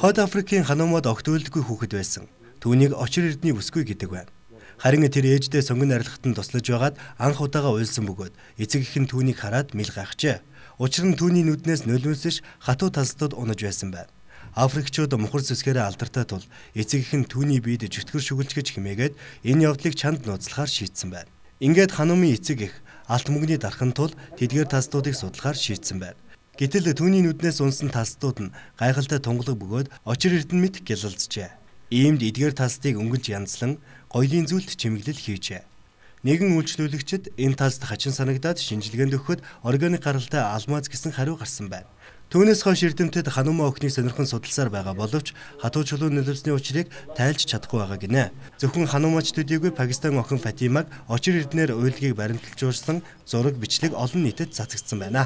Хойд Африкийн ханамууд огт үлдэггүй хүүхэд байсан. Түүнийг очир эрдний бүсгүй гэдэг байна. Харин тэр ээждээ сонгон арилгахад туслаж байгаад анх удаага уйлсан бөгөөд эцэг эх нь түүнийг хараад мэл гайхжээ. Учир нь түүний нүднээс нулимсш хатуу талстууд унаж байсан байна. Африкчууд мухар зүсгээрээ алдартай тул эцэг эх нь түүний биед жигтгэр шүглж гэж хэмээгээд энэ явдлыг чанд нууцлахаар шийдсэн байна. Ингээд ханумын эцэг эх алт мөнгөний дархан тул тэдгээр талстуудыг судлахаар шийдсэн байна. Гэтэл түүний нүднээс унсан талстууд нь гайхалтай тунгалаг бөгөөд очир эрдэнэ мэт гялалзжээ. Иймд эдгээр талстыг өнгөлж янзлан гоёлын зүйлд чимэглэл хийжээ. Нэгэн үйлчлүүлэгчид энэ талст хачин санагдаад шинжилгээнд өгөхөд органик гаралтай алмаз гэсэн хариу гарсан байна. Түүнээс хойш эрдэмтэд ханумаа охиныг сонирхон судалсаар байгаа боловч хатуу чулуу нулимсны учрыг тайлж чадахгүй байгаа гинэ. Зөвхөн ханумаач төдийгүй Пакистан охин Фатимаг очир эрдэнээр уйлгийг баримталжуулсан зураг бичлэг олон нийтэд цацагдсан байна.